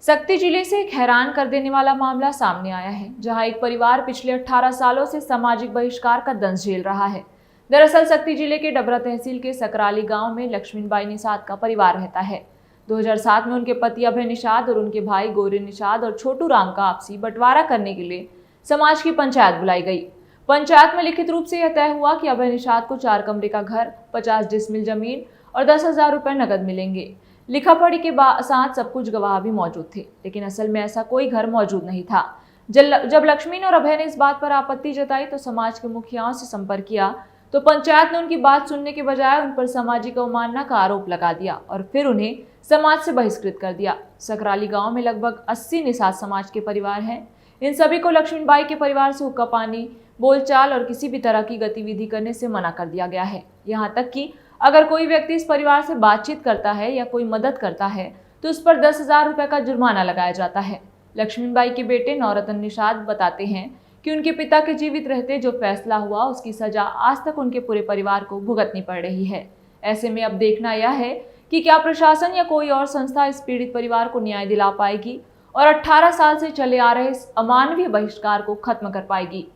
शक्ति जिले से एक हैरान कर देने वाला मामला सामने आया है, जहां एक परिवार पिछले 18 सालों से सामाजिक बहिष्कार का दंश झेल रहा है। दरअसल शक्ति जिले के डबरा तहसील के सकराली गांव में लक्ष्मीबाई निषाद का परिवार रहता है। 2007 में उनके पति अभय निषाद और उनके भाई गोरे निषाद और छोटू राम का आपसी बंटवारा करने के लिए समाज की पंचायत बुलाई गई। पंचायत में लिखित रूप से यह तय हुआ कि अभय निषाद को 4 कमरे का घर, 50 डिसमिल जमीन और 10,000 रुपए नकद मिलेंगे। लिखा पढ़ी के साथ सब कुछ गवाह भी मौजूद थे, लेकिन असल में ऐसा कोई घर मौजूद नहीं था। जब लक्ष्मी और अभय ने इस बात पर आपत्ति जताई तो समाज के मुखियाओं से संपर्क किया तो पंचायत ने उनकी बात सुनने के बजाय उन पर सामाजिक अवमानना का आरोप लगा दिया और फिर उन्हें समाज से बहिष्कृत कर दिया। सकराली गांव में लगभग 80 निषाद समाज के परिवार हैं। इन सभी को लक्ष्मीबाई के परिवार से हुक्का पानी, बोलचाल और किसी भी तरह की गतिविधि करने से मना कर दिया गया है। यहाँ तक कि अगर कोई व्यक्ति इस परिवार से बातचीत करता है या कोई मदद करता है तो उस पर 10,000 रुपए का जुर्माना लगाया जाता है। लक्ष्मीबाई के बेटे नौरतन निषाद बताते हैं कि उनके पिता के जीवित रहते जो फैसला हुआ उसकी सजा आज तक उनके पूरे परिवार को भुगतनी पड़ रही है। ऐसे में अब देखना यह है कि क्या प्रशासन या कोई और संस्था इस पीड़ित परिवार को न्याय दिला पाएगी और 18 साल से चले आ रहे इस अमानवीय बहिष्कार को खत्म कर पाएगी।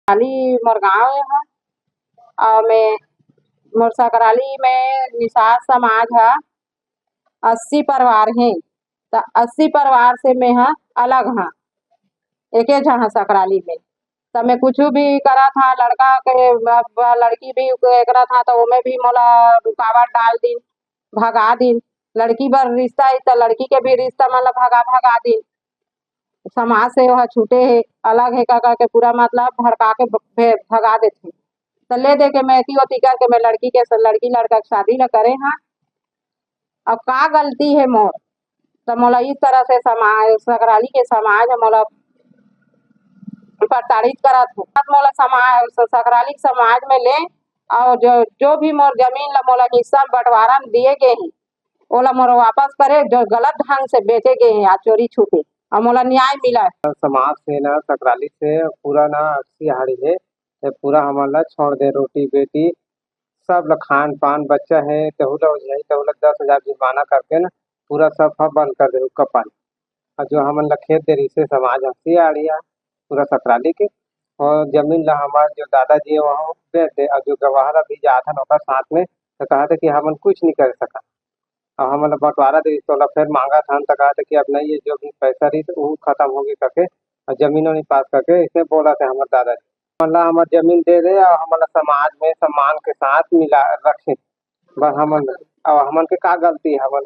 मोर गाँव है और मैं मोर सकराली में निषाद समाज है 80 परिवार हैं। तो 80 परिवार से मैं हाँ अलग हाँ, एक जहाँ सकराली में। तो मैं कुछ भी करा था, लड़का के लड़की भी करा था तो मैं भी मोला रुकावट डाल दिन, भगा दिन। लड़की बर रिश्ता है तो लड़की के भी रिश्ता मतलब भगा दिन। समाज से वह छूटे है, अलग है का के पूरा मतलब भड़का के भगा देते। तो ले दे के मैं ओती करके मैं लड़की लड़का की शादी न करे हाँ। अब का गलती है मोर? तो मोला इस तरह से समाज सकराली के समाज मोला प्रताड़ित करत है। मोला समाज सकराली समाज में ले और जो भी मोर जमीन ला मोला हिस्सा बंटवारा में दिए गए हैं ओला मोर वापस करे, जो गलत ढंग से बेचे गए हैं या चोरी छुपे, और मोला न्याय मिला। समाज से ना सकराली से पूरा ना 80 हाड़ी है, ये पूरा हमारा छोड़ दे। रोटी बेटी सब ला खान पान बच्चा है तहुला यही तहुला 10,000 जुर्माना करके ना पूरा सब बंद कर दे हुक्का पानी। और जो हमन ला खेत दे रही से समाज हंसी आड़िया पूरा सकराली के और जमीन ला हमार जो दादाजी है वहाँ दे दे और जो गवाह ला भी जात हन ओकर साथ में तो कहा था कि हमन कुछ नहीं कर सका और हमन ला बंटवारा दे तो फिर मांगा था तो कहा था कि अब नहीं ये जो भी पैसा रही तो वो खत्म होगी करके और जमीनों नहीं पास करके इसे बोला था हमारे दादाजी हमला हमार जमीन दे दे और हमारा समाज में सम्मान के साथ मिला रखे। बस हमन और हमन के का गलती है हमन